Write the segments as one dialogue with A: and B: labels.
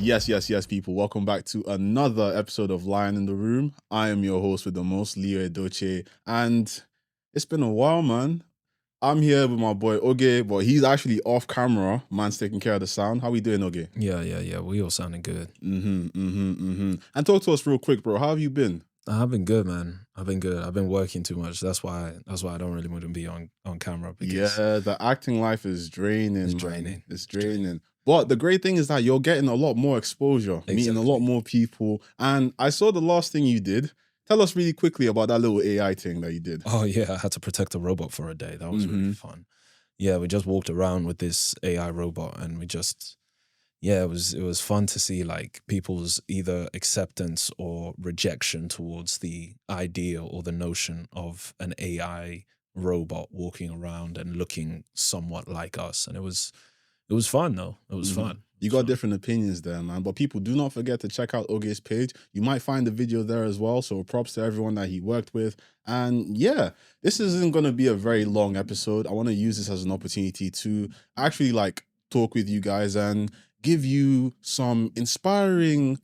A: Yes, people. Welcome back to another episode of Lion in the Room. I am your host with the most, Leo Edoche, and it's been a while, man. I'm here with my boy Oge, but he's actually off camera. Man's taking care of the sound. How we doing, Oge?
B: Yeah. We all sounding good.
A: And talk to us real quick, bro. How have you been?
B: I've been good, man. I've been good. I've been working too much. That's why I don't really want to be on camera because
A: Yeah, the acting life is draining,
B: it's
A: man.
B: draining.
A: It's draining. But the great thing is that you're getting a lot more exposure, meeting a lot
B: Exactly.
A: more people. And I saw the last thing you did. Tell us really quickly about that little AI thing that you did.
B: Oh yeah, I had to protect a robot for a day. That was really
A: Mhm.
B: fun. Yeah, we just walked around with this AI robot and it was fun to see like people's either acceptance or rejection towards the idea or the notion of an AI robot walking around and looking somewhat like us. And it was fun though. It was
A: Mhm.
B: fun. It
A: You
B: was
A: got
B: fun.
A: different opinions there, man. But people, do not forget to check out Oge's page. You might find the video there as well. So props to everyone that he worked with. And yeah, this isn't going to be a very long episode. I want to use this as an opportunity to actually like talk with you guys and give you some inspiring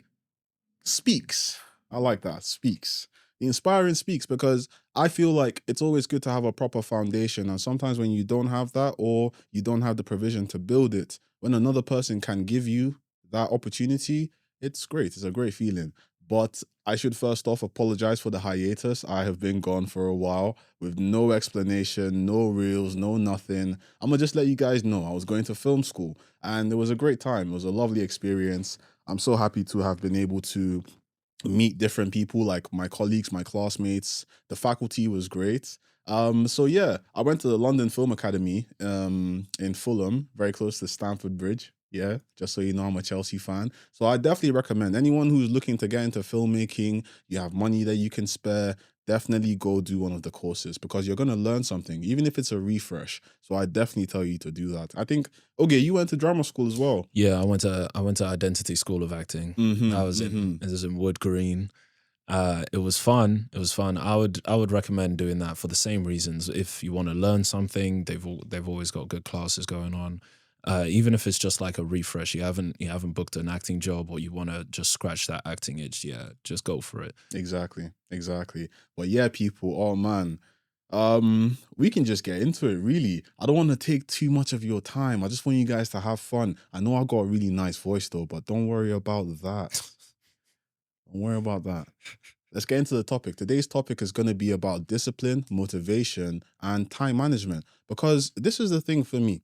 A: speaks. I like that. Speaks. The inspiring speaks because I feel like it's always good to have a proper foundation. And sometimes when you don't have that or you don't have the provision to build it, when another person can give you that opportunity, it's great. It's a great feeling. But I should first off apologize for the hiatus. I have been gone for a while with no explanation, no reels, no nothing. I'm going to just let you guys know I was going to film school and it was a great time. It was a lovely experience. I'm so happy to have been able to meet different people like my colleagues, my classmates. The faculty was great. So yeah, I went to the London Film Academy in Fulham, very close to Stamford Bridge. Yeah, just so you know, I'm a Chelsea fan. So I definitely recommend anyone who's looking to get into filmmaking, you have money that you can spare, definitely go do one of the courses because you're going to learn something, even if it's a refresh. So I definitely tell you to do that. I think, okay, you went to drama school as well.
B: Yeah, I went to Identity School of Acting. It was in Wood Green. It was fun. It was fun. I would recommend doing that for the same reasons. If you want to learn something, they've always got good classes going on. Even if it's just like a refresh, you haven't booked an acting job or you want to just scratch that acting itch, yeah, just go for it.
A: Exactly. But yeah, people, oh man. We can just get into it, really. I don't want to take too much of your time. I just want you guys to have fun. I know I got a really nice voice though, but don't worry about that. Don't worry about that. Let's get into the topic. Today's topic is going to be about discipline, motivation, and time management. Because this is the thing for me.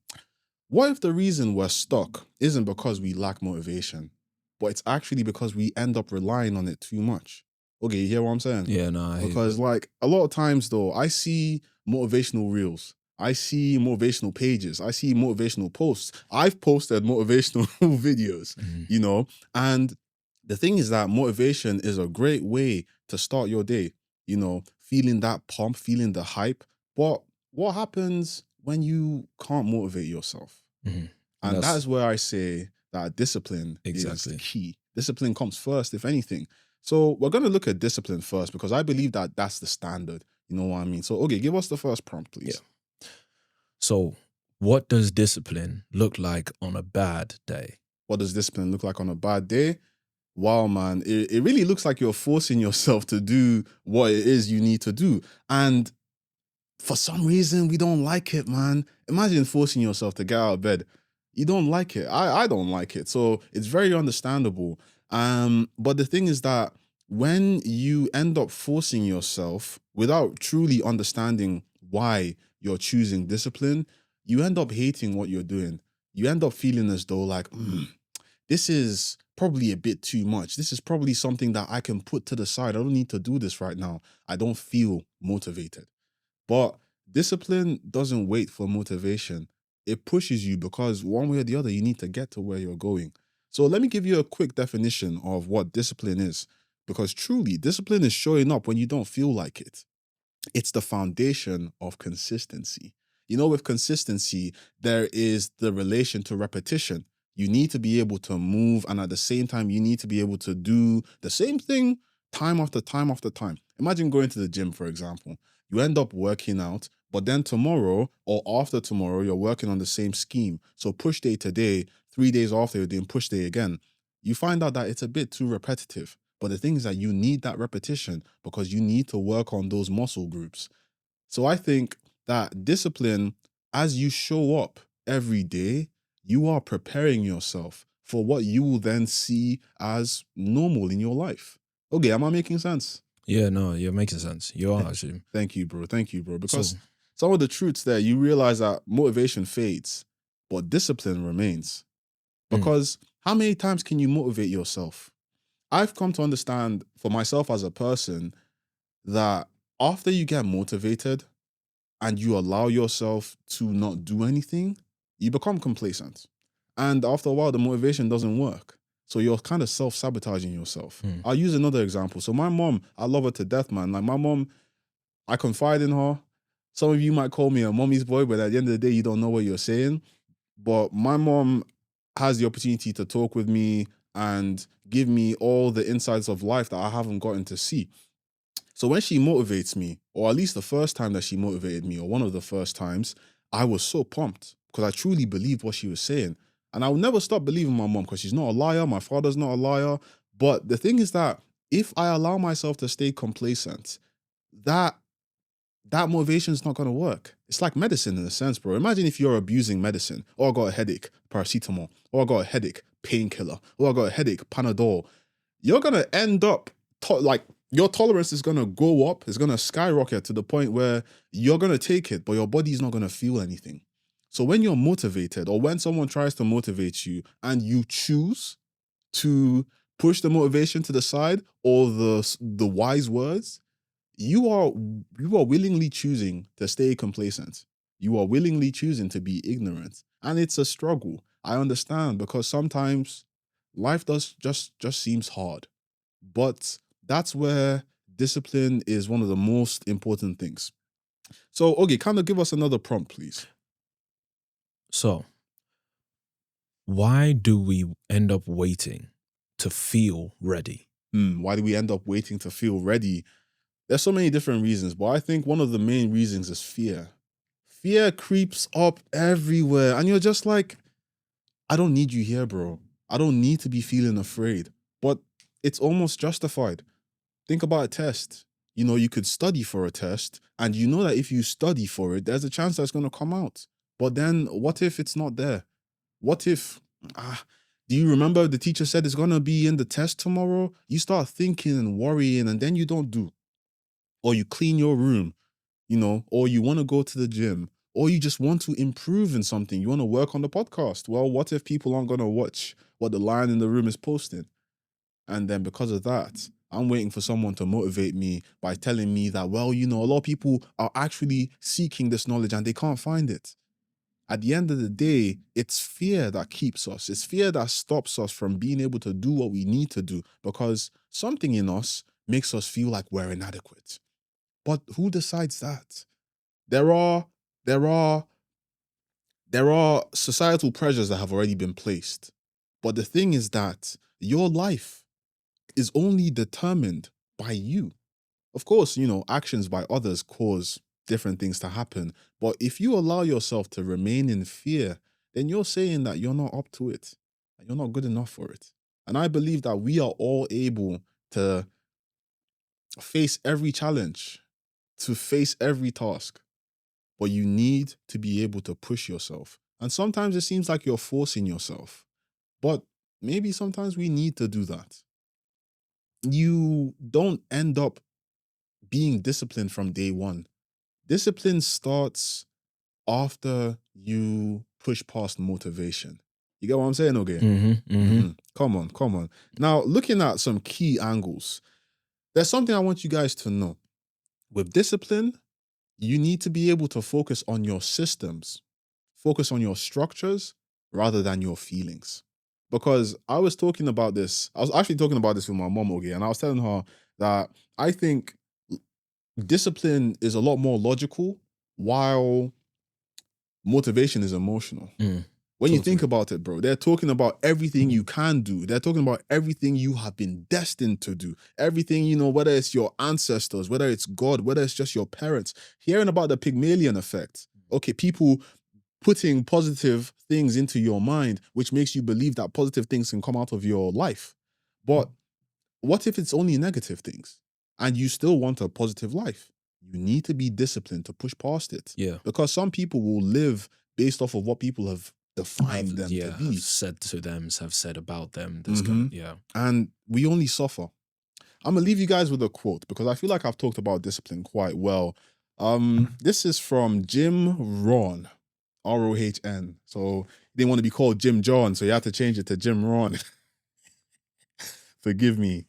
A: What if the reason we're stuck isn't because we lack motivation, but it's actually because we end up relying on it too much? Okay, you hear what I'm saying?
B: Yeah, no, I hear
A: Because like a lot of times though, I see motivational reels. I see motivational pages. I see motivational posts. I've posted motivational videos,
B: Mhm.
A: you know, and the thing is that motivation is a great way to start your day, feeling that pump, feeling the hype. But what happens when you can't motivate yourself?
B: Mhm.
A: And that
B: That's
A: is where I say that discipline is
B: exactly.
A: key. Discipline comes first, if anything. So we're going to look at discipline first because I believe that that's the standard. You know what I mean? So, okay, give us the first prompt,
B: Yeah.
A: please.
B: So, what does discipline look like on a bad day?
A: What does discipline look like on a bad day? Wow, man, it really looks like you're forcing yourself to do what it is you need to do. And for some reason, we don't like it, man. Imagine forcing yourself to get out of bed. You don't like it. I don't like it. So it's very understandable. But the thing is that when you end up forcing yourself without truly understanding why you're choosing discipline, you end up hating what you're doing. You end up feeling as though like, this is probably a bit too much. This is probably something that I can put to the side. I don't need to do this right now. I don't feel motivated. But discipline doesn't wait for motivation. It pushes you because one way or the other, you need to get to where you're going. So let me give you a quick definition of what discipline is. Because truly, discipline is showing up when you don't feel like it. It's the foundation of consistency. With consistency, there is the relation to repetition. You need to be able to move, and at the same time, you need to be able to do the same thing time after time after time. Imagine going to the gym, for example. You end up working out, but then tomorrow or after tomorrow, you're working on the same scheme. So push day today, 3 days after, you're doing push day again. you find out that it's a bit too repetitive. But the thing is that you need that repetition because you need to work on those muscle groups. So I think that discipline, as you show up every day, you are preparing yourself for what you will then see as normal in your life. Okay, am I making sense?
B: Yeah, no, you're making sense. You are actually.
A: Thank you, bro. Thank you, bro. Because
B: So,
A: some of the truths there, you realize that motivation fades, but discipline remains. Because how many times can you motivate yourself? I've come to understand for myself as a person that after you get motivated and you allow yourself to not do anything, you become complacent. And after a while, the motivation doesn't work. So you're kind of self-sabotaging yourself. I'll use another example. So my mom, I love her to death, man. Like my mom, I confide in her. Some of you might call me a mommy's boy, but at the end of the day, you don't know what you're saying. But my mom has the opportunity to talk with me and give me all the insights of life that I haven't gotten to see. So when she motivates me, or at least the first time that she motivated me, or one of the first times, I was so pumped because I truly believed what she was saying. And I will never stop believing my mom because she's not a liar. My father's not a liar. But the thing is that if I allow myself to stay complacent, that motivation is not going to work. It's like medicine in a sense, bro. Imagine if you're abusing medicine. Oh, I got a headache, paracetamol. Oh, I got a headache, painkiller. Oh, I got a headache, Panadol. You're going to end up, your tolerance is going to go up. It's going to skyrocket to the point where you're going to take it, but your body's not going to feel anything. So when you're motivated or when someone tries to motivate you and you choose to push the motivation to the side or the wise words, you are willingly choosing to stay complacent. You are willingly choosing to be ignorant. And it's a struggle. I understand because sometimes life does just seems hard. But that's where discipline is one of the most important things. So, okay, kind of give us another prompt, please.
B: So, why do we end up waiting to feel ready?
A: Why do we end up waiting to feel ready? There's so many different reasons, but I think one of the main reasons is fear. Fear creeps up everywhere, and you're just like, I don't need you here, bro. I don't need to be feeling afraid. But it's almost justified. Think about a test. You know, you could study for a test, and you know that if you study for it, there's a chance that it's going to come out. But then what if it's not there? What if, do you remember the teacher said it's going to be in the test tomorrow? You start thinking and worrying, and then you don't do. Or you clean your room, you know, or you want to go to the gym, or you just want to improve in something. You want to work on the podcast. Well, what if people aren't going to watch what the lion in the room is posting? And then because of that, I'm waiting for someone to motivate me by telling me that, well, you know, a lot of people are actually seeking this knowledge and they can't find it. At the end of the day, it's fear that keeps us. It's fear that stops us from being able to do what we need to do because something in us makes us feel like we're inadequate. But who decides that? There are societal pressures that have already been placed. But the thing is that your life is only determined by you. Of course, you know, actions by others cause different things to happen. But if you allow yourself to remain in fear, then you're saying that you're not up to it, that you're not good enough for it. And I believe that we are all able to face every challenge, to face every task, but you need to be able to push yourself. And sometimes it seems like you're forcing yourself, but maybe sometimes we need to do that. You don't end up being disciplined from day one. Discipline starts after you push past motivation. You get what I'm saying, okay? Come on. Now, looking at some key angles, there's something I want you guys to know. With discipline, you need to be able to focus on your systems, focus on your structures rather than your feelings. Because I was actually talking about this with my mom, okay, and I was telling her that I think discipline is a lot more logical while motivation is emotional. When you think about it, bro, they're talking about everything you can do. They're talking about everything you have been destined to do. Everything, you know, whether it's your ancestors, whether it's God, whether it's just your parents. Hearing about the Pygmalion effect. Okay, people putting positive things into your mind, which makes you believe that positive things can come out of your life. But what if it's only negative things and you still want a positive life? You need to be disciplined to push past it.
B: Yeah.
A: Because some people will live based off of what people have defined them to be.
B: Have said to them, have said about them. Yeah.
A: And we only suffer. I'm gonna leave you guys with a quote because I feel like I've talked about discipline quite well. This is from Jim Rohn, Rohn. So he didn't want to be called Jim John, so you had to change it to Jim Rohn. Forgive me.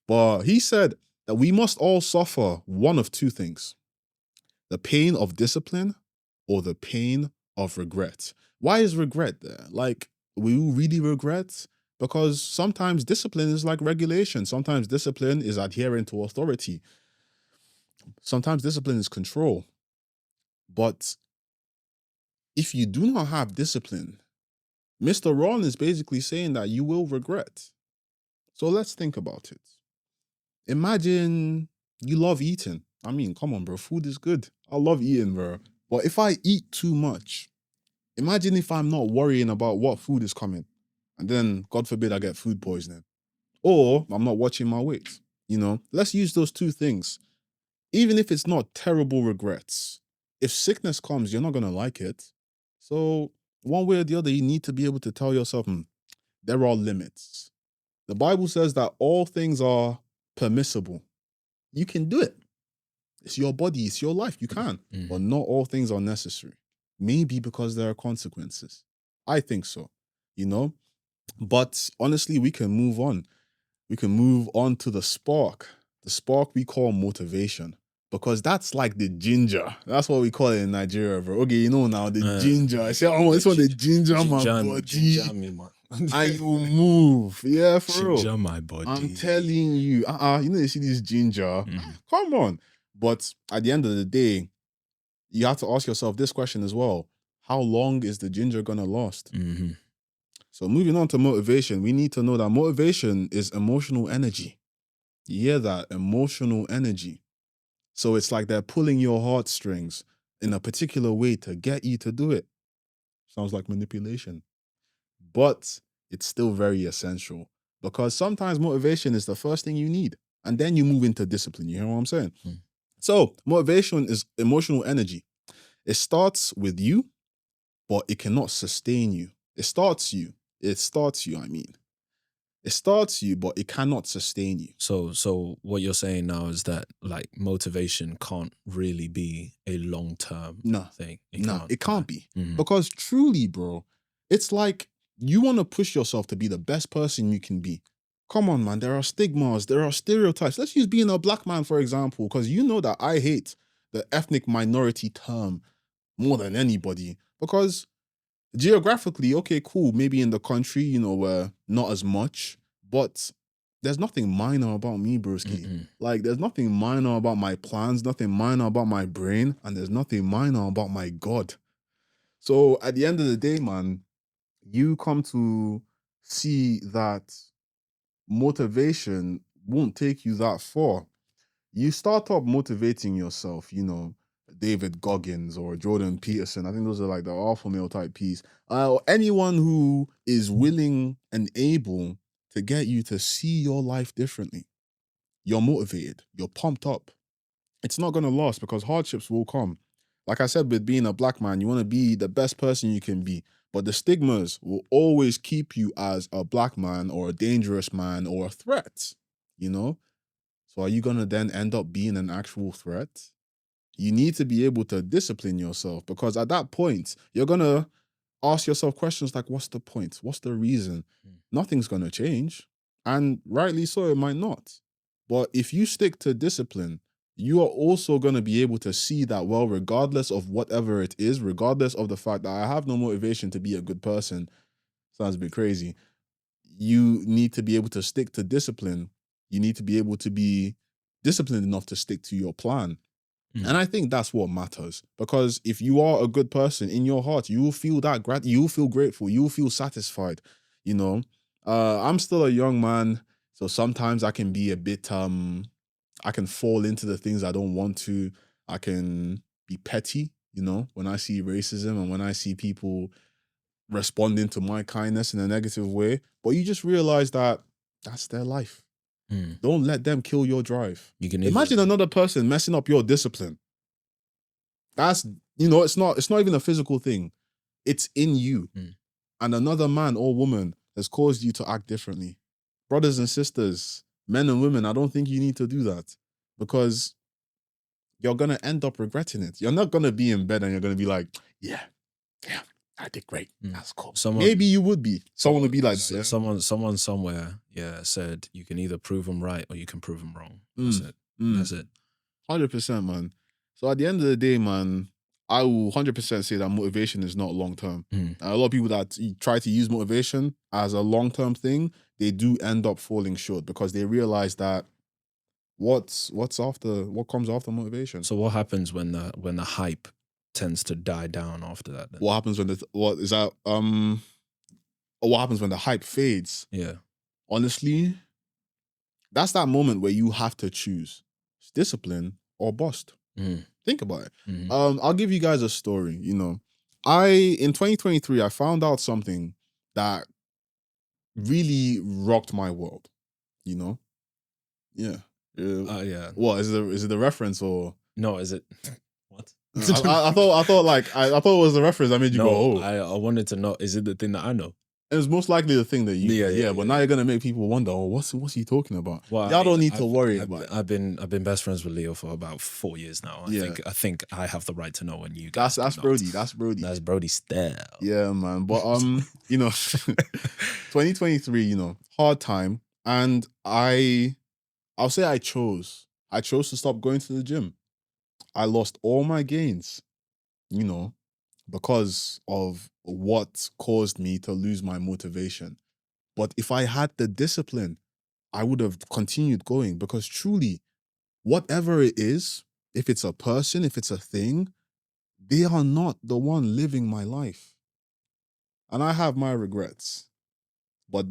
A: But he said that we must all suffer one of two things: the pain of discipline or the pain of regret. Why is regret there? Like, will you really regret? Because sometimes discipline is like regulation. Sometimes discipline is adhering to authority. Sometimes discipline is control. But if you do not have discipline, Mr. Ron is basically saying that you will regret. So let's think about it. Imagine you love eating. I mean, come on, bro. Food is good. I love eating, bro. But if I eat too much, imagine if I'm not worrying about what food is coming. And then, God forbid, I get food poisoning. Or I'm not watching my weight. Let's use those two things. Even if it's not terrible regrets, if sickness comes, you're not going to like it. So one way or the other, you need to be able to tell yourself, there are limits. The Bible says that all things are permissible. You can do it. It's your body, it's your life. You can. But not all things are necessary. Maybe because there are consequences. I think so. But honestly, we can move on. We can move on to the spark we call motivation, because that's like the ginger. That's what we call it in Nigeria, bro. Okay, now the ginger. I say, this one the ginger my body.
B: Ginger me, man.
A: And you move. Yeah, for real.
B: Ginger my body.
A: I'm telling you. You see this ginger. Come on. But at the end of the day, you have to ask yourself this question as well. How long is the ginger gonna last? So moving on to motivation, we need to know that motivation is emotional energy. You hear that? Emotional energy. So it's like they're pulling your heartstrings in a particular way to get you to do it. Sounds like manipulation. But it's still very essential, because sometimes motivation is the first thing you need. And then you move into discipline. You hear what I'm saying? So motivation is emotional energy. It starts with you, but it cannot sustain you. It starts you, I mean. It starts you, but it cannot sustain you.
B: So what you're saying now is that like motivation can't really be a long-term thing.
A: It can't be. Because truly, bro, it's like you want to push yourself to be the best person you can be. Come on, man. There are stigmas. There are stereotypes. Let's use being a black man, for example, because you know that I hate the ethnic minority term more than anybody. Because geographically, okay, cool. Maybe in the country, not as much, but there's nothing minor about me, broski. Like, there's nothing minor about my plans, nothing minor about my brain, and there's nothing minor about my God. So at the end of the day, man, you come to see that motivation won't take you that far. You start up motivating yourself, David Goggins or Jordan Peterson. I think those are like the alpha male type piece. Anyone who is willing and able to get you to see your life differently. You're motivated. You're pumped up. It's not going to last because hardships will come. Like I said, with being a black man, you want to be the best person you can be. But the stigmas will always keep you as a black man or a dangerous man or a threat, So are you going to then end up being an actual threat? You need to be able to discipline yourself, because at that point, you're going to ask yourself questions like, what's the point? What's the reason? Nothing's going to change. And rightly so, it might not. But if you stick to discipline, you are also going to be able to see that, well, regardless of whatever it is, regardless of the fact that I have no motivation to be a good person, sounds a bit crazy, you need to be able to stick to discipline. You need to be able to be disciplined enough to stick to your plan. And I think that's what matters, because if you are a good person in your heart, you will feel that you will feel grateful, you will feel satisfied. I'm still a young man, so sometimes I can be a bit I can fall into the things I don't want to. I can be petty, when I see racism and when I see people responding to my kindness in a negative way, but you just realize that that's their life. Don't let them kill your drive.
B: You can
A: Imagine another person messing up your discipline. That's, it's not even a physical thing. It's in you. And another man or woman has caused you to act differently. Brothers and sisters, men and women, I don't think you need to do that, because you're going to end up regretting it. You're not going to be in bed and you're going to be like, yeah, I did great. That's cool. Maybe you would be. Someone would be like that. Yeah?
B: Someone somewhere, said you can either prove them right or you can prove them wrong. That's it. That's it.
A: 100%, man. So at the end of the day, man, I will 100% say that motivation is not long-term. A lot of people that try to use motivation as a long-term thing, they do end up falling short because they realize that what comes after motivation.
B: So what happens when the hype tends to die down after that? Then?
A: What happens when what happens when the hype fades?
B: Yeah.
A: Honestly, that's that moment where you have to choose discipline or bust. Think about it. I'll give you guys a story. In 2023, I found out something that really rocked my world. Yeah.
B: Yeah.
A: What is it? The reference or
B: no? Is it what?
A: I thought it was the reference that made you go. Oh,
B: I wanted to know. Is it the thing that I know?
A: It was most likely the thing that you but now you're gonna make people wonder, what's he talking about? Well, y'all don't need to worry about it.
B: I've been best friends with Leo for about 4 years now. I think I have the right to know when you guys.
A: That's Brody. That's Brody.
B: That's Brody style.
A: Yeah, man. But 2023, hard time, and I'll say I chose to stop going to the gym. I lost all my gains, because of what caused me to lose my motivation. But if I had the discipline, I would have continued going, because truly, whatever it is, if it's a person, if it's a thing, they are not the one living my life. And I have my regrets. But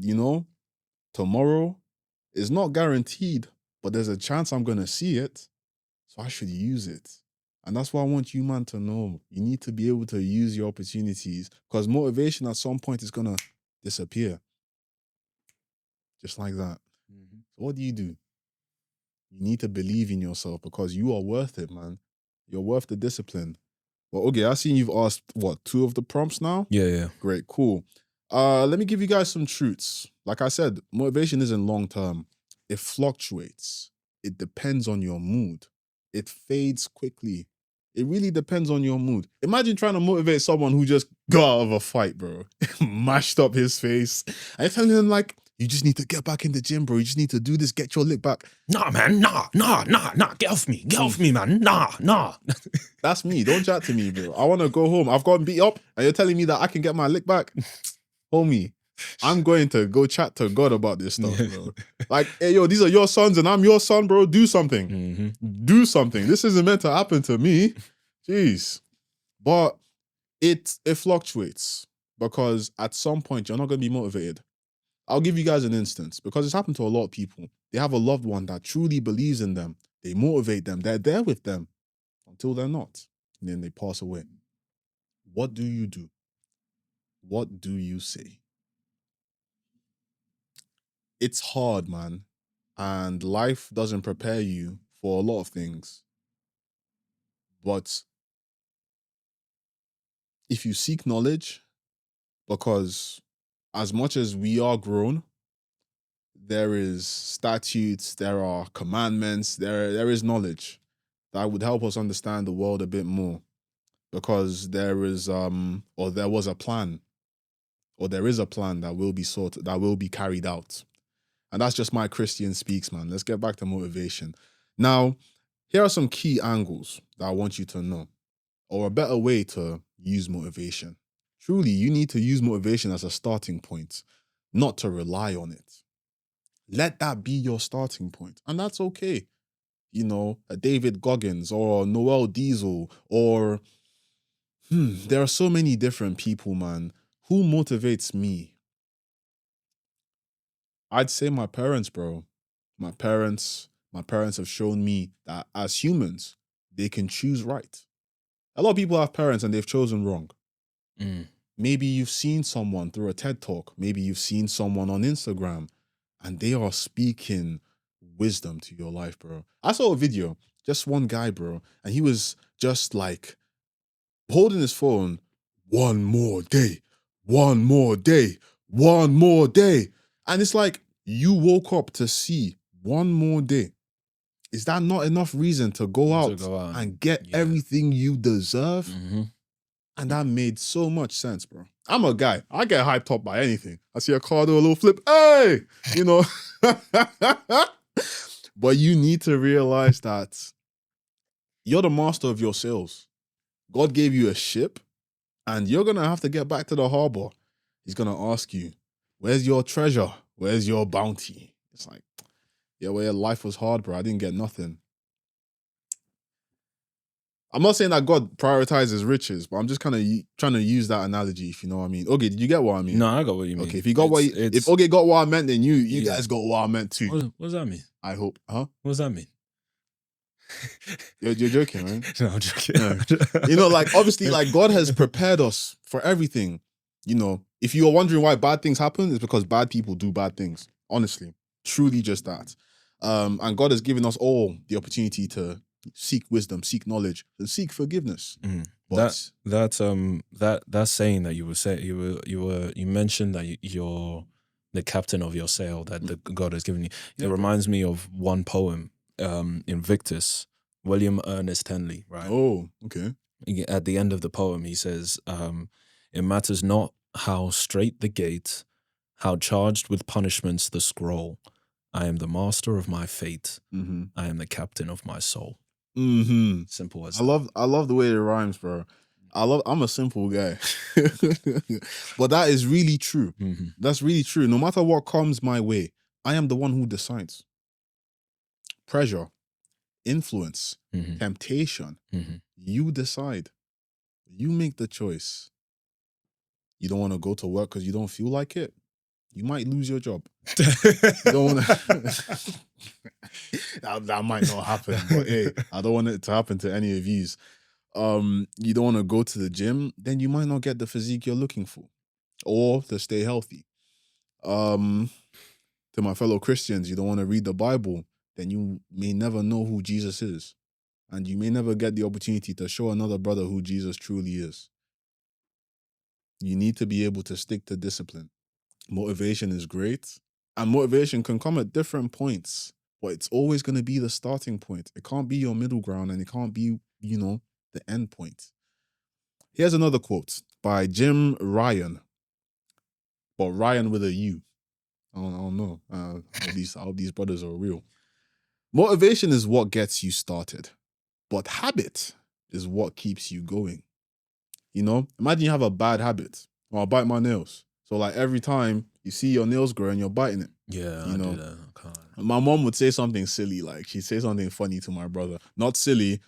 A: tomorrow is not guaranteed, but there's a chance I'm going to see it. So I should use it. And that's what I want you, man, to know. You need to be able to use your opportunities, because motivation at some point is going to disappear. Just like that. So what do? You need to believe in yourself, because you are worth it, man. You're worth the discipline. Well, okay, I've seen you've asked, 2 of the prompts now?
B: Yeah.
A: Great, cool. Let me give you guys some truths. Like I said, motivation isn't long-term. It fluctuates. It depends on your mood. It fades quickly. It really depends on your mood. Imagine trying to motivate someone who just got out of a fight, bro. Mashed up his face. And you're telling him, like, you just need to get back in the gym, bro. You just need to do this, get your lick back.
B: Nah, man. Nah. Get off me. Get off me, man. Nah.
A: That's me. Don't chat to me, bro. I want to go home. I've gotten beat up, and you're telling me that I can get my lick back? Homie, I'm going to go chat to God about this stuff, bro. Like, hey, yo, these are your sons and I'm your son, bro. Do something. Do something. This isn't meant to happen to me. Jeez. But it fluctuates, because at some point you're not going to be motivated. I'll give you guys an instance, because it's happened to a lot of people. They have a loved one that truly believes in them. They motivate them. They're there with them until they're not. And then they pass away. What do you do? What do you say? It's hard, man. And life doesn't prepare you for a lot of things. But if you seek knowledge, because as much as we are grown, there is statutes, there are commandments, there is knowledge that would help us understand the world a bit more. Because there is or there was a plan, or there is a plan that will be carried out. And that's just my Christian speaks, man. Let's get back to motivation. Now, here are some key angles that I want you to know, or a better way to use motivation. Truly, you need to use motivation as a starting point, not to rely on it. Let that be your starting point. And that's okay. A David Goggins or Noel Diesel, or there are so many different people, man. Who motivates me? I'd say my parents, bro. My parents have shown me that as humans, they can choose right. A lot of people have parents and they've chosen wrong. maybe you've seen someone through a TED Talk. Maybe you've seen someone on Instagram and they are speaking wisdom to your life, bro. I saw a video, just one guy, bro, and he was just like holding his phone, one more day, one more day, one more day. And it's like, you woke up to see one more day. Is that not enough reason to go out and get everything you deserve?
B: Mm-hmm.
A: And that made so much sense, bro. I'm a guy. I get hyped up by anything. I see a car do a little flip. Hey! You know? But you need to realize that you're the master of your sails. God gave you a ship, and you're going to have to get back to the harbor. He's going to ask you, where's your treasure? Where's your bounty? It's like, yeah, well, life was hard, bro. I didn't get nothing. I'm not saying that God prioritizes riches, but I'm just kind of trying to use that analogy, if you know what I mean. Okay, did you get what I mean?
B: No, I got what you mean.
A: Okay, if you got if Oge got what I meant, then you guys got what I meant too.
B: What does that mean?
A: I hope, huh?
B: What does that mean?
A: You're joking, right?
B: No, I'm joking.
A: No. You know, like, obviously, like, God has prepared us for everything. You know, if you are wondering why bad things happen, it's because bad people do bad things. Honestly, truly just that. And God has given us all the opportunity to seek wisdom, seek knowledge, and seek forgiveness. But
B: that saying that you were saying, you mentioned that you're the captain of your sail that the God has given you. It reminds me of one poem, Invictus, William Ernest Henley, right?
A: Oh, okay.
B: At the end of the poem, he says, "It matters not how straight the gate, how charged with punishments the scroll. I am the master of my fate.
A: Mm-hmm.
B: I am the captain of my soul."
A: Mm-hmm.
B: Simple as
A: I love the way it rhymes, bro. I'm a simple guy. But that is really true.
B: Mm-hmm.
A: That's really true. No matter what comes my way, I am the one who decides. Pressure, influence, temptation. You decide. You make the choice. You don't want to go to work because you don't feel like it. You might lose your job. You don't want to. that might not happen, but hey, I don't want it to happen to any of yous. You don't want to go to the gym, then you might not get the physique you're looking for, or to stay healthy. To my fellow Christians, you don't want to read the Bible, then you may never know who Jesus is, and you may never get the opportunity to show another brother who Jesus truly is. You need to be able to stick to discipline. Motivation is great, and motivation can come at different points, but it's always going to be the starting point. It can't be your middle ground, and it can't be, the end point. Here's another quote by Jim Ryan, but Ryan with a U. I don't know. I hope these brothers are real. Motivation is what gets you started, but habit is what keeps you going. You know, imagine you have a bad habit. Well, I bite my nails. So, like, every time you see your nails growing, you're biting it.
B: Yeah,
A: you know?
B: I do that. Okay.
A: My mom would say something silly, like she'd say something funny to my brother. Not silly,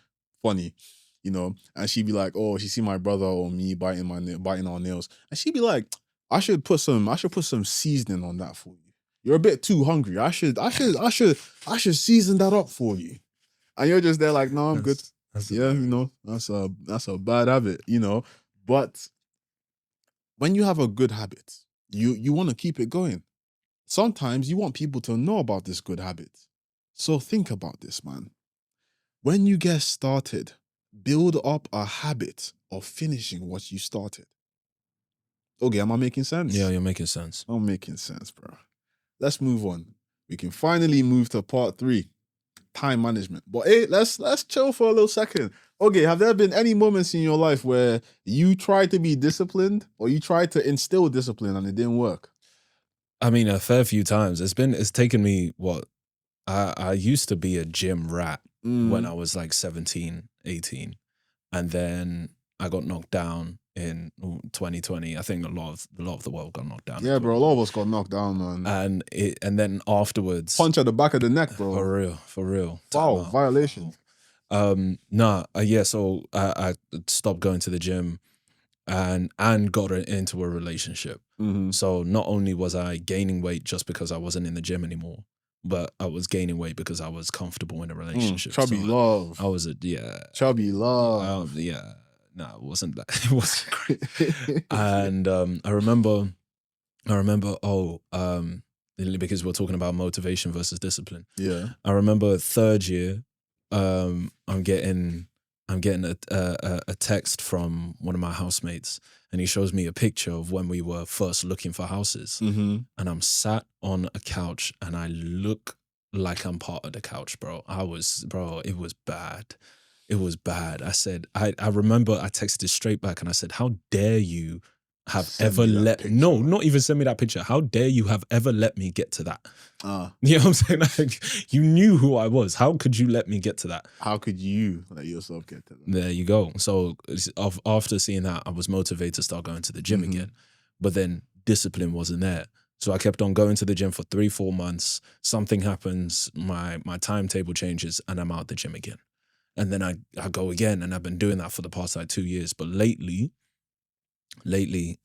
A: funny, and she'd be like, "Oh, she see my brother or me biting our nails," and she'd be like, "I should put some seasoning on that for you. You're a bit too hungry. I should season that up for you." And you're just there like, "No, I'm good." That's a bad habit, But when you have a good habit, you want to keep it going. Sometimes you want people to know about this good habit. So think about this, man. When you get started, build up a habit of finishing what you started. Okay, am I making sense?
B: Yeah, you're making sense.
A: I'm making sense, bro. Let's move on. We can finally move to part 3, time management. But hey, let's chill for a little second. Okay, have there been any moments in your life where you tried to be disciplined or you tried to instill discipline and it didn't work?
B: I mean, a fair few times. It's taken me, I used to be a gym rat when I was like 17, 18. And then I got knocked down in 2020. I think a lot of the world got knocked down.
A: Yeah, bro, a lot of us got knocked down, man.
B: And then afterwards,
A: punch at the back of the neck, bro.
B: For real.
A: Wow, violation.
B: So I stopped going to the gym and got into a relationship. So not only was I gaining weight just because I wasn't in the gym anymore, but I was gaining weight because I was comfortable in a relationship.
A: Chubby love.
B: I was
A: chubby love.
B: no, it wasn't that. It wasn't great. And I remember, because we're talking about motivation versus discipline.
A: Yeah.
B: I remember third year, I'm getting a text from one of my housemates, and he shows me a picture of when we were first looking for houses.
A: Mm-hmm.
B: And I'm sat on a couch, and I look like I'm part of the couch, bro. It was bad. It was bad. I said, I remember I texted straight back and I said, how dare you have
A: Send
B: ever
A: me that
B: let,
A: picture.
B: no, not even send me that picture. How dare you have ever let me get to that?
A: Ah,
B: You know what I'm saying? Like, you knew who I was. How could you let me get to that?
A: how could you let yourself get to that?
B: There you go. So after seeing that, I was motivated to start going to the gym
A: Mhm.
B: again. But then discipline wasn't there. So I kept on going to the gym for 3-4 months. Something happens, my timetable changes, and I'm out the gym again. And then I go again, and I've been doing that for the past like 2 years. But lately,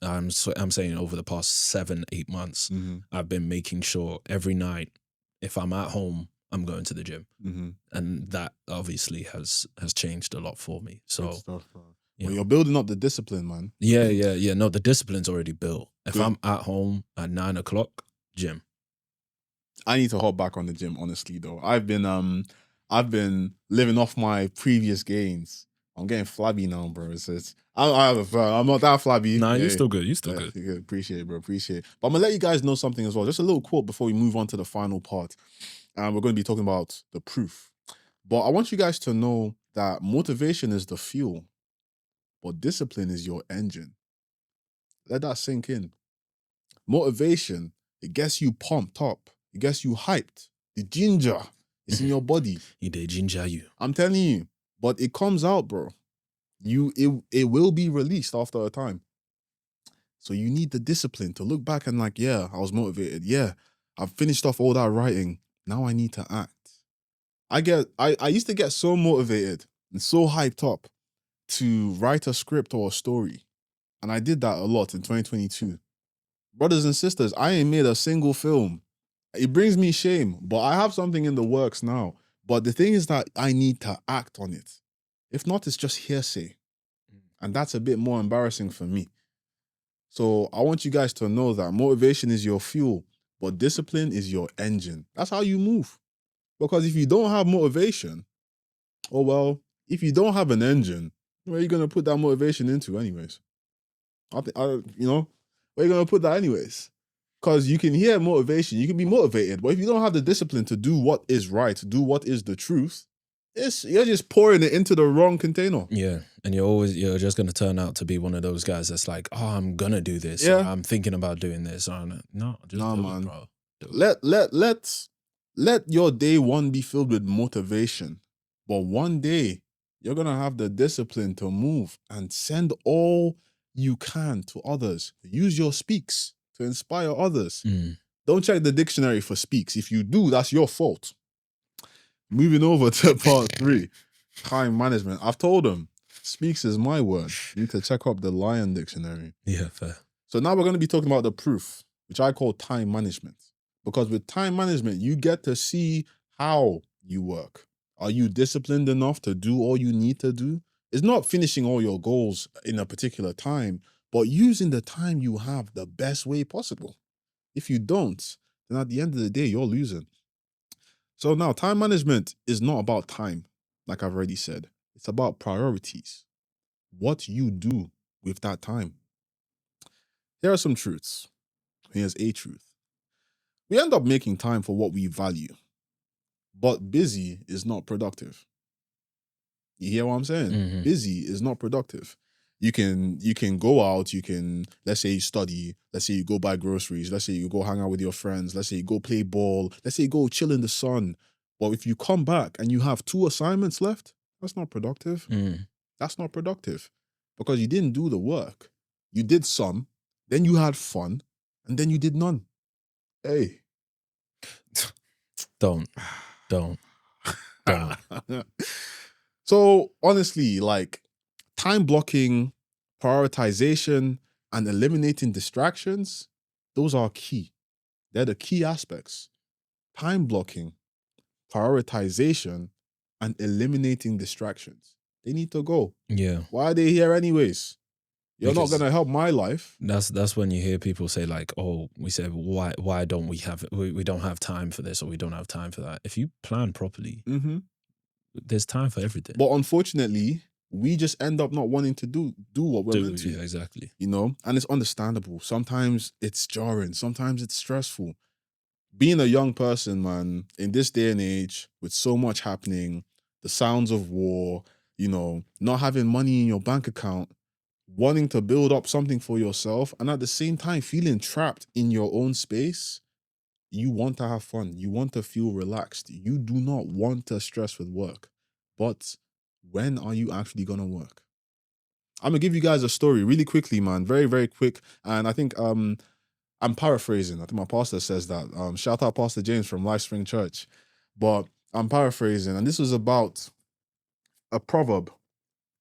B: I'm saying over the past 7-8 months,
A: Mhm.
B: I've been making sure every night, if I'm at home, I'm going to the gym.
A: Mhm.
B: And that obviously has changed a lot for me.
A: Good
B: So
A: stuff, bro.
B: you
A: Well,
B: know.
A: you're building up the discipline, man.
B: Yeah. No, the discipline's already built. If
A: Good.
B: I'm at home at 9 o'clock, gym.
A: I need to hop back on the gym, honestly, though. I've been living off my previous gains. I'm getting flabby now, bro. I'm not that flabby.
B: Nah,
A: Hey,
B: you're still good. You're still good.
A: yeah, appreciate it, bro. Appreciate it. But I'm gonna let you guys know something as well. Just a little quote before we move on to the final part. And we're going to be talking about the proof. But I want you guys to know that motivation is the fuel, but discipline is your engine. Let that sink in. Motivation, it gets you pumped up. It gets you hyped. The ginger is in your body.
B: He did ginger you.
A: I'm telling you. But it comes out, bro. It will be released after a time. So you need the discipline to look back and like, yeah, I was motivated. Yeah, I've finished off all that writing. Now I need to act. I used to get so motivated and so hyped up to write a script or a story. And I did that a lot in 2022. Brothers and sisters, I ain't made a single film. It brings me shame, but I have something in the works now. But the thing is that I need to act on it. If not, it's just hearsay. And that's a bit more embarrassing for me. So I want you guys to know that motivation is your fuel, but discipline is your engine. That's how you move. Because if you don't have motivation, oh well, if you don't have an engine, where are you going to put that motivation into anyways? Where are you going to put that anyways? Because you can hear motivation, you can be motivated, but if you don't have the discipline to do what is right, to do what is the truth, you're just pouring it into the wrong container.
B: Yeah. And you're just going to turn out to be one of those guys that's like, oh, I'm going to do this.
A: Yeah.
B: Or, I'm thinking about doing this. No, just do
A: man.
B: it, bro. Do it.
A: Let your day one be filled with motivation. But one day, you're going to have the discipline to move and send all you can to others. Use your speaks to inspire others. Don't check the dictionary for speaks. If you do, that's your fault. Moving over to part 3, time management. I've told them, speaks is my word. You need to check up the Lion dictionary.
B: Yeah, fair.
A: So now we're going to be talking about the proof, which I call time management. Because with time management, you get to see how you work. Are you disciplined enough to do all you need to do? It's not finishing all your goals in a particular time, but using the time you have the best way possible. If you don't, then at the end of the day, you're losing. So now time management is not about time, like I've already said. It's about priorities. What you do with that time. Here are some truths. Here's a truth. We end up making time for what we value, but busy is not productive. You hear what I'm saying?
B: Mhm.
A: Busy is not productive. You can go out, let's say you study, let's say you go buy groceries, let's say you go hang out with your friends, let's say you go play ball, let's say you go chill in the sun. But if you come back and you have 2 assignments left, that's not productive. That's not productive because you didn't do the work. You did some, then you had fun, and then you did none. Hey.
B: Don't.
A: So honestly, like time blocking, prioritization, and eliminating distractions, those are key. They're the key aspects. Time blocking, prioritization, and eliminating distractions. they need to go.
B: Yeah.
A: Why are they here anyways? You're not
B: Because
A: gonna help my life.
B: that's when you hear people say like, "Oh, we said why don't we don't have time for this or we don't have time for that." If you plan properly,
A: Mm-hmm.
B: there's time for everything.
A: But unfortunately, we just end up not wanting to do what we're meant to.
B: Yeah, exactly.
A: You know, and it's understandable. Sometimes it's jarring. Sometimes it's stressful. Being a young person, man, in this day and age, with so much happening, the sounds of war, you know, not having money in your bank account, wanting to build up something for yourself, and at the same time feeling trapped in your own space, you want to have fun. You want to feel relaxed. You do not want to stress with work. But when are you actually going to work? I'm going to give you guys a story really quickly, man. Very, very quick. And I think I'm paraphrasing. I think my pastor says that. Shout out Pastor James from Life Spring Church. But I'm paraphrasing. And this was about a proverb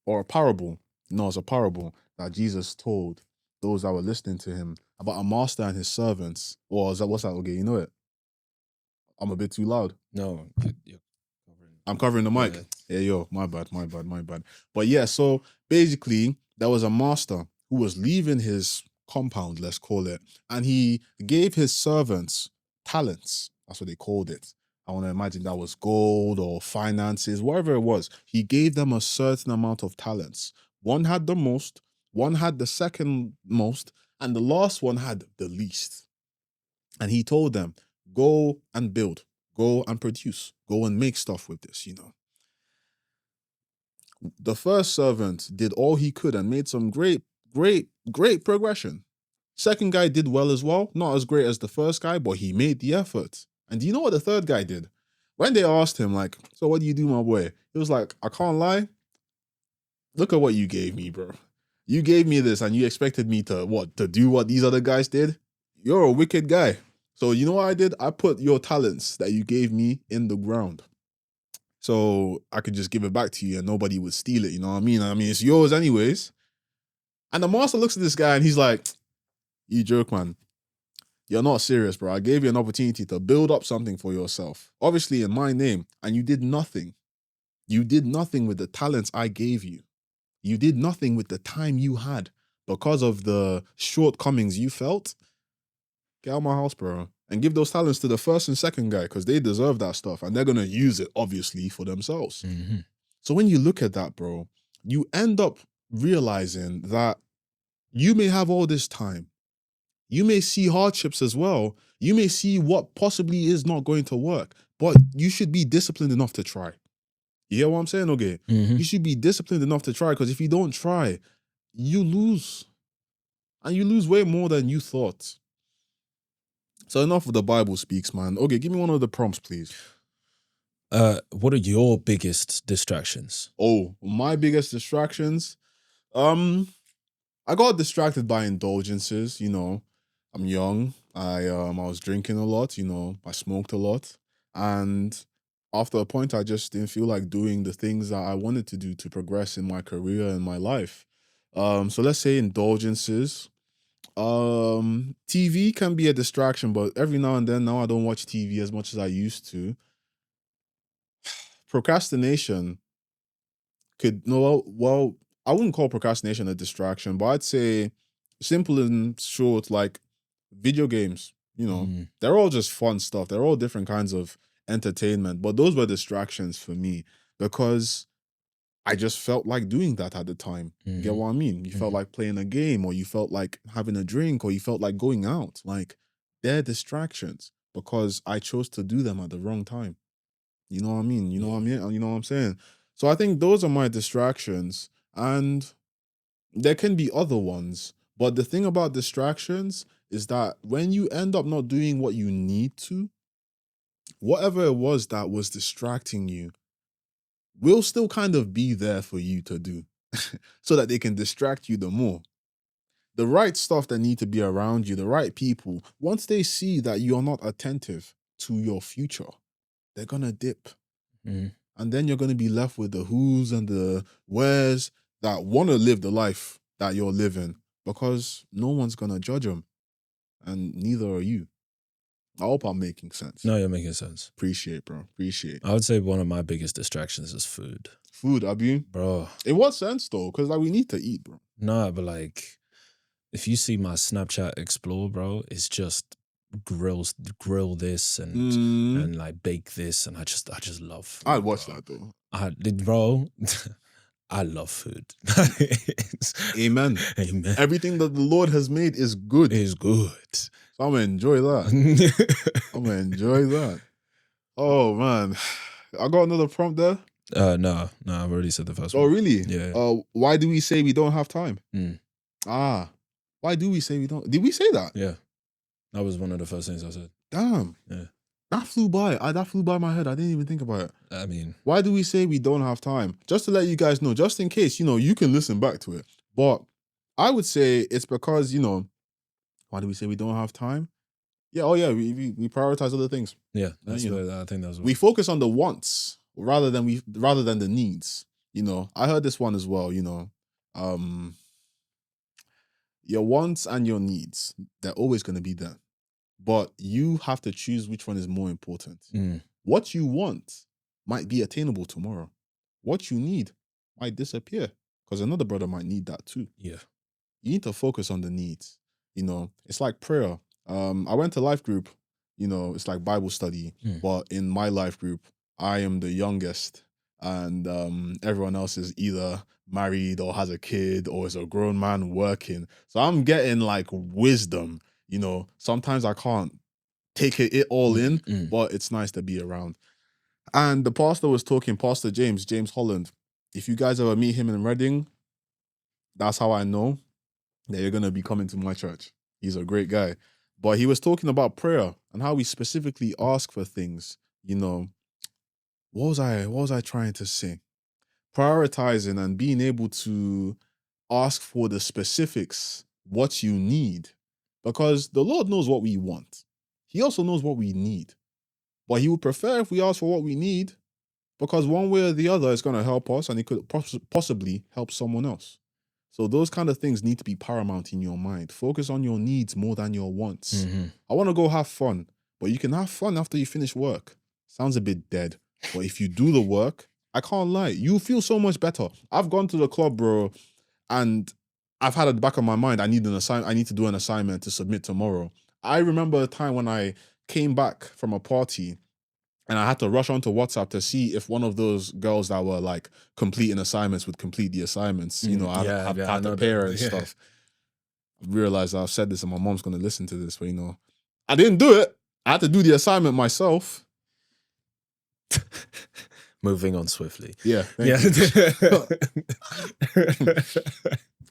A: or a parable. No, it's a parable that Jesus told those that were listening to him about a master and his servants. Or is that what's that? Okay, you know it. I'm a bit too loud.
B: No, you're covering.
A: I'm covering the mic. Yeah, yo, my bad. But yeah, so basically, there was a master who was leaving his compound, let's call it, and he gave his servants talents. That's what they called it. I want to imagine that was gold or finances, whatever it was. He gave them a certain amount of talents. One had the most, one had the second most, and the last one had the least. And he told them, go and build, go and produce, go and make stuff with this, you know. The first servant did all he could and made some great progression. Second guy did well as well, not as great as the first guy, but he made the effort. And do you know what the third guy did? When they asked him, like, so what do you do, my boy? He was like, I can't lie. Look at what you gave me, bro. You gave me this and you expected me to what? To do what these other guys did? You're a wicked guy. So you know what I did? I put your talents that you gave me in the ground. So I could just give it back to you and nobody would steal it, you know what I mean? I mean, it's yours anyways. And the master looks at this guy and he's like, you joke, man. You're not serious, bro. I gave you an opportunity to build up something for yourself, obviously in my name, and you did nothing. You did nothing with the talents I gave you. You did nothing with the time you had because of the shortcomings you felt. Get out of my house, bro. And give those talents to the first and second guy because they deserve that stuff and they're going to use it, obviously, for themselves.
B: Mm-hmm.
A: So when you look at that, bro, you end up realizing that you may have all this time. You may see hardships as well. You may see what possibly is not going to work, but you should be disciplined enough to try. You hear what I'm saying, okay?
B: Mm-hmm.
A: You should be disciplined enough to try because if you don't try, you lose. And you lose way more than you thought. So enough of the Bible speaks, man. Okay, give me one of the prompts, please.
B: What are your biggest distractions?
A: Oh, my biggest distractions? I got distracted by indulgences, you know. I'm young. I was drinking a lot, you know, I smoked a lot. And after a point I just didn't feel like doing the things that I wanted to do to progress in my career and my life. So let's say indulgences. TV can be a distraction, but every now and then now I don't watch TV as much as I used to. Procrastination could no well, I wouldn't call procrastination a distraction, but I'd say simple and short, like video games, you know, they're all just fun stuff. They're all different kinds of entertainment, but those were distractions for me because I just felt like doing that at the time. You get what I mean? You felt like playing a game, or you felt like having a drink, or you felt like going out. Like they're distractions because I chose to do them at the wrong time. You know what I mean? You know what I mean? You know what I'm saying? So I think those are my distractions. And there can be other ones. But the thing about distractions is that when you end up not doing what you need to, whatever it was that was distracting you will still kind of be there for you to do so that they can distract you the more. The right stuff that need to be around you, the right people, once they see that you're not attentive to your future, they're going to dip. And then you're going to be left with the who's and the where's that want to live the life that you're living because no one's going to judge them. And neither are you. I hope I'm making sense.
B: No, you're making sense.
A: Appreciate, bro. Appreciate.
B: I would say one of my biggest distractions is food.
A: Food, Abi.
B: Bro.
A: In what sense, though? Because like we need to eat, bro.
B: No, but like, if you see my Snapchat Explore, bro, it's just grill this and like bake this, and I just love food.
A: I'd watch that though.
B: Bro, I love food.
A: Amen.
B: Amen.
A: Everything that the Lord has made is good.
B: It is good.
A: So I'm gonna enjoy that. I'm gonna enjoy that. Oh man, I got another prompt there.
B: No, I've already said the first one.
A: Oh really?
B: Yeah.
A: Why do we say we don't have time?
B: Mm.
A: Why do we say we don't? Did we say that?
B: Yeah, that was one of the first things I said.
A: Damn.
B: Yeah.
A: That flew by. That flew by my head. I didn't even think about it.
B: I mean,
A: why do we say we don't have time? Just to let you guys know, just in case, you can listen back to it. But I would say it's because, why do we say we don't have time? Yeah, we prioritize other things.
B: Yeah, I think that's
A: we focus on the wants rather than the needs. I heard this one as well, your wants and your needs, they're always going to be there. But you have to choose which one is more important. What you want might be attainable tomorrow. What you need might disappear because another brother might need that too.
B: Yeah.
A: You need to focus on the needs. It's like prayer. I went to life group, it's like Bible study, but in my life group, I am the youngest and everyone else is either married or has a kid or is a grown man working. So I'm getting like wisdom. Sometimes I can't take it all in, but it's nice to be around. And the pastor was talking, Pastor James Holland. If you guys ever meet him in Reading, that's how I know that you're going to be coming to my church. He's a great guy. But he was talking about prayer and how we specifically ask for things. What was I trying to say? Prioritizing and being able to ask for the specifics, what you need. Because the Lord knows what we want. He also knows what we need. But he would prefer if we ask for what we need, because one way or the other, it's going to help us and it could possibly help someone else. So those kind of things need to be paramount in your mind. Focus on your needs more than your wants. I want to go have fun, but you can have fun after you finish work. Sounds a bit dead, but if you do the work, I can't lie, you feel so much better. I've gone to the club, bro, and I've had at the back of my mind, I need to do an assignment to submit tomorrow. I remember a time when I came back from a party and I had to rush onto WhatsApp to see if one of those girls that were like completing assignments would complete the assignments. I had to pay her and stuff. I realized I've said this and my mom's going to listen to this, but I didn't do it. I had to do the assignment myself.
B: Moving on swiftly.
A: Yeah.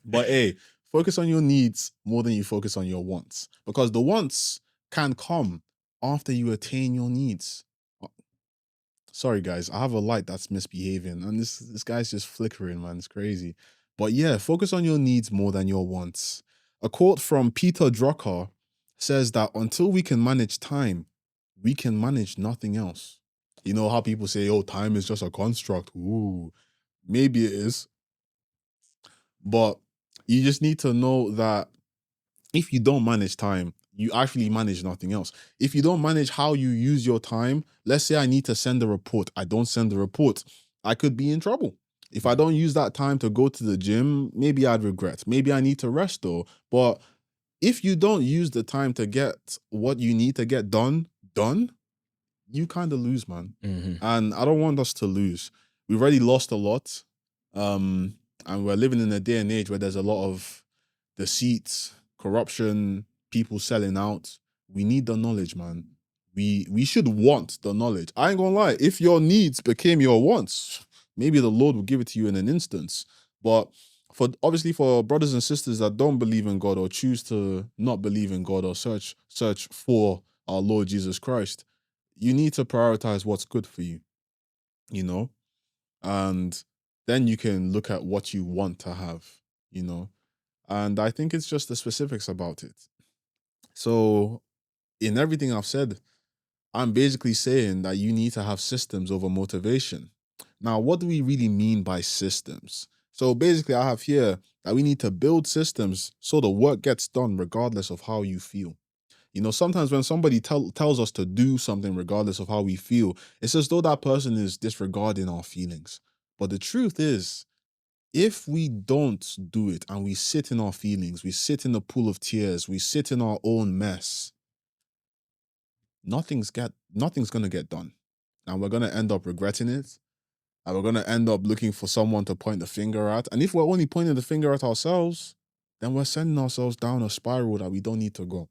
A: But hey, focus on your needs more than you focus on your wants, because the wants can come after you attain your needs. Sorry, guys, I have a light that's misbehaving, and this guy's just flickering, man. It's crazy. But yeah, focus on your needs more than your wants. A quote from Peter Drucker says that until we can manage time, we can manage nothing else. You know how people say, oh, time is just a construct. Ooh, maybe it is. But you just need to know that if you don't manage time, you actually manage nothing else. If you don't manage how you use your time, let's say I need to send a report. I don't send the report. I could be in trouble. If I don't use that time to go to the gym, maybe I'd regret. Maybe I need to rest though. But if you don't use the time to get what you need to get done, you kind of lose, man. And I don't want us to lose. We've already lost a lot. And we're living in a day and age where there's a lot of deceit, corruption, people selling out. We need the knowledge, man. We should want the knowledge. I ain't gonna lie. If your needs became your wants, maybe the Lord will give it to you in an instance. But for brothers and sisters that don't believe in God or choose to not believe in God or search for our Lord Jesus Christ, you need to prioritize what's good for you, and then you can look at what you want to have, and I think it's just the specifics about it. So in everything I've said, I'm basically saying that you need to have systems over motivation. Now, what do we really mean by systems? So basically, I have here that we need to build systems so the work gets done regardless of how you feel. You know, sometimes when somebody tells us to do something regardless of how we feel, it's as though that person is disregarding our feelings. But the truth is, if we don't do it and we sit in our feelings, we sit in the pool of tears, we sit in our own mess, nothing's gonna get done. And we're gonna end up regretting it. And we're gonna end up looking for someone to point the finger at. And if we're only pointing the finger at ourselves, then we're sending ourselves down a spiral that we don't need to go.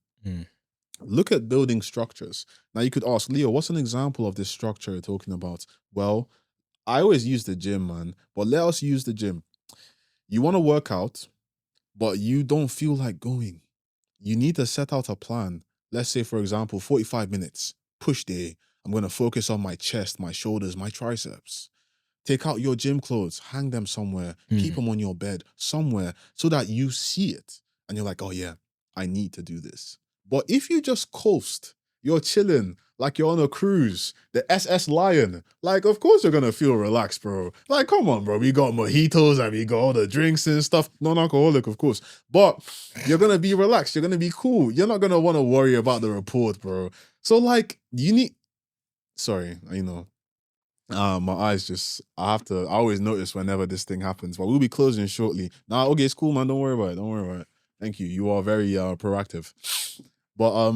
A: Look at building structures. Now you could ask, Leo, what's an example of this structure you're talking about? Well, I always use the gym, man. But let us use the gym. You want to work out, but you don't feel like going. You need to set out a plan. Let's say, for example, 45 minutes, push day. I'm going to focus on my chest, my shoulders, my triceps. Take out your gym clothes, hang them somewhere, keep them on your bed somewhere so that you see it. And you're like, oh yeah, I need to do this. But if you just coast, you're chilling, like you're on a cruise, the SS Lion, like, of course you're going to feel relaxed, bro. Like, come on, bro. We got mojitos and we got all the drinks and stuff. Non-alcoholic, of course. But you're going to be relaxed. You're going to be cool. You're not going to want to worry about the report, bro. So, like, sorry, my eyes just, I always notice whenever this thing happens, but we'll be closing shortly. Nah, okay, it's cool, man. Don't worry about it. Don't worry about it. Thank you. You are very proactive. But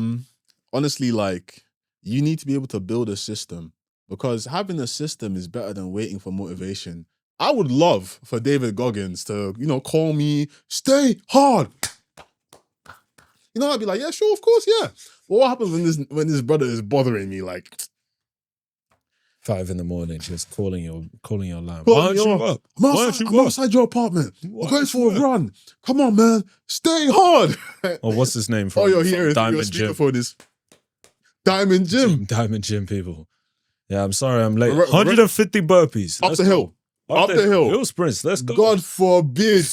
A: honestly, like, you need to be able to build a system, because having a system is better than waiting for motivation. I would love for David Goggins to, call me, stay hard. I'd be like, yeah, sure, of course, yeah. But what happens when this brother is bothering me, like
B: 5 a.m, just calling your line.
A: Why aren't you up? I'm outside your apartment. I'm going for a run. Come on, man. Stay hard.
B: Oh, what's his name from?
A: Oh, you're here.
B: Diamond Gym.
A: Diamond Gym.
B: Diamond Gym people. Yeah, I'm sorry I'm late. 150 burpees.
A: Up the hill. Up the hill.
B: Hill sprints. Let's go.
A: God forbid.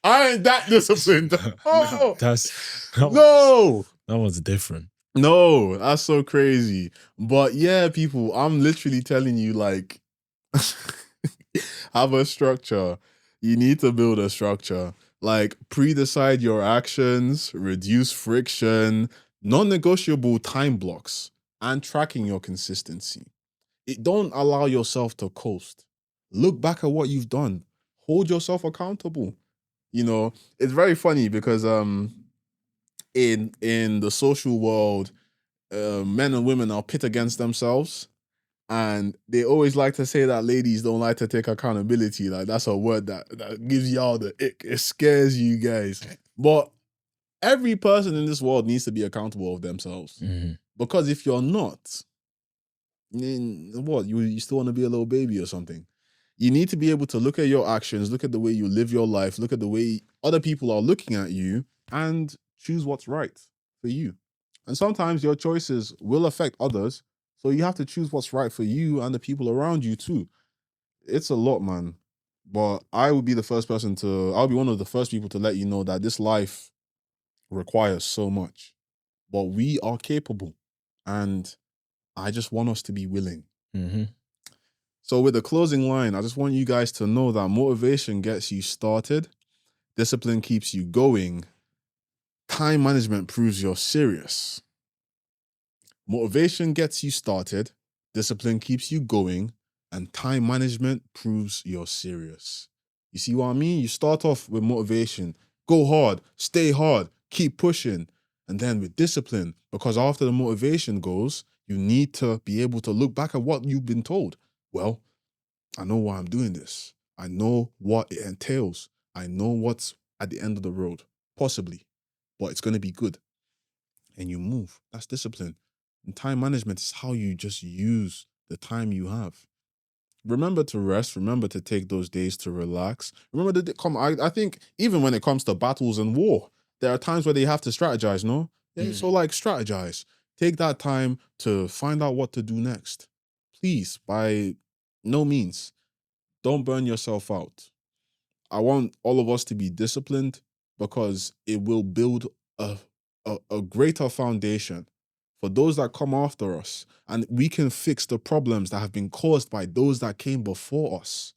A: I ain't that disciplined. Oh, no.
B: That one's different.
A: No, that's so crazy. But yeah, people, I'm literally telling you, like, have a structure. You need to build a structure. Like, pre-decide your actions, reduce friction, non-negotiable time blocks, and tracking your consistency. Don't allow yourself to coast. Look back at what you've done. Hold yourself accountable. It's very funny because in the social world, men and women are pit against themselves, and they always like to say that ladies don't like to take accountability. Like, that's a word that gives y'all the ick. It scares you guys. But every person in this world needs to be accountable of themselves. Because if you're not, then what? You still want to be a little baby or something? You need to be able to look at your actions, look at the way you live your life, look at the way other people are looking at you, and choose what's right for you. And sometimes your choices will affect others, so you have to choose what's right for you and the people around you too. It's a lot, man. But I'll be one of the first people to let you know that this life requires so much. But we are capable, and I just want us to be willing. So with the closing line, I just want you guys to know that motivation gets you started, discipline keeps you going, time management proves you're serious. Motivation gets you started, discipline keeps you going, and time management proves you're serious. You see what I mean? You start off with motivation, go hard, stay hard, keep pushing, and then with discipline, because after the motivation goes, you need to be able to look back at what you've been told. Well, I know why I'm doing this. I know what it entails. I know what's at the end of the road, possibly, but it's going to be good. And you move. That's discipline. And time management is how you just use the time you have. Remember to rest. Remember to take those days to relax. Remember I think even when it comes to battles and war, there are times where they have to strategize, no? Yeah, so like strategize. Take that time to find out what to do next. Please, by no means, don't burn yourself out. I want all of us to be disciplined because it will build a greater foundation for those that come after us, and we can fix the problems that have been caused by those that came before us.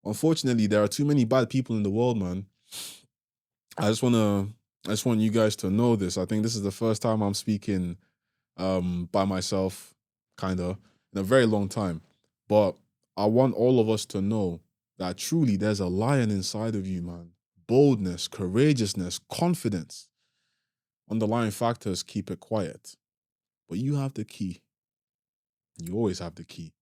A: Unfortunately, there are too many bad people in the world, man. I just want to I just want you guys to know this. I think this is the first time I'm speaking by myself, kind of, in a very long time. But I want all of us to know that truly there's a lion inside of you, man. Boldness, courageousness, confidence. Underlying factors keep it quiet. But you have the key. You always have the key.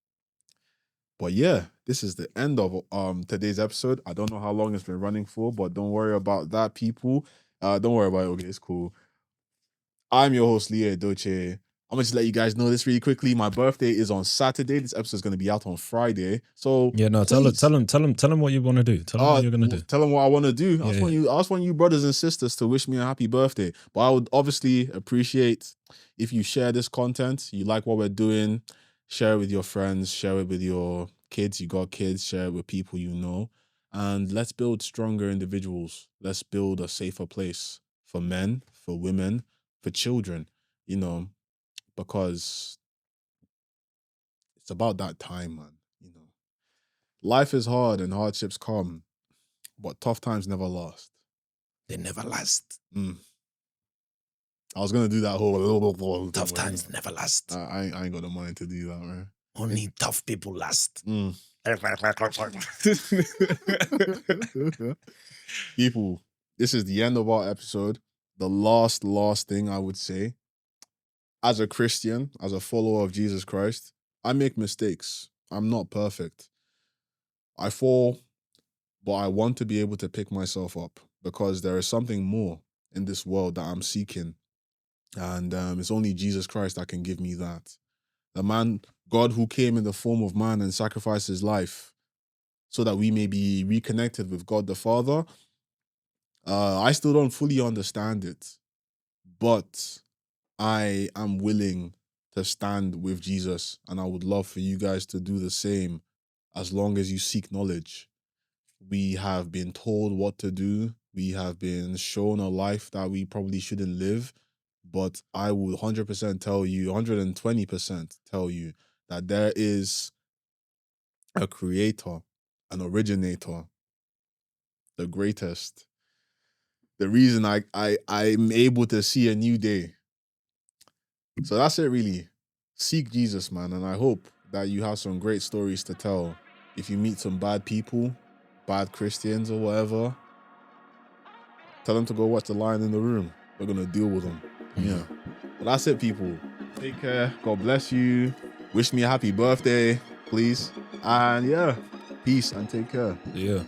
A: But yeah, this is the end of today's episode. I don't know how long it's been running for, but don't worry about that, people. Don't worry about it. Okay, it's cool. I'm your host, Leo Doche. I'm gonna just let you guys know this really quickly. My birthday is on Saturday. This episode is gonna be out on Friday. So
B: Yeah, no, tell them what you want to do. Tell them what you're gonna do.
A: Tell them what I want to do. I just want you brothers and sisters to wish me a happy birthday. But I would obviously appreciate if you share this content. You like what we're doing, share it with your friends, share it with your kids. You got kids, share it with people you know. And let's build stronger individuals. Let's build a safer place for men, for women, for children, you know, because it's about that time, man. You know, life is hard and hardships come, but tough times never last.
B: They never last.
A: I was gonna do that whole
B: tough times never last.
A: I ain't got the money to do that, man.
B: Only tough people last.
A: People, this is the end of our episode. The last thing I would say. As a Christian, as a follower of Jesus Christ, I make mistakes. I'm not perfect. I fall, but I want to be able to pick myself up because there is something more in this world that I'm seeking. And it's only Jesus Christ that can give me that. The man, God who came in the form of man and sacrificed his life so that we may be reconnected with God the Father. I still don't fully understand it, but I am willing to stand with Jesus, and I would love for you guys to do the same as long as you seek knowledge. We have been told what to do. We have been shown a life that we probably shouldn't live, but I would 100% tell you, 120% tell you that there is a creator, an originator, the greatest. The reason I'm able to see a new day. So that's it, really. Seek Jesus, man, and I hope that you have some great stories to tell. If you meet some bad people, bad Christians or whatever, tell them to go watch The Lion in the Room. We're gonna deal with them. Yeah. But that's it, people. Take care. God bless you. Wish me a happy birthday, please. And yeah, peace and take care.
B: Yeah.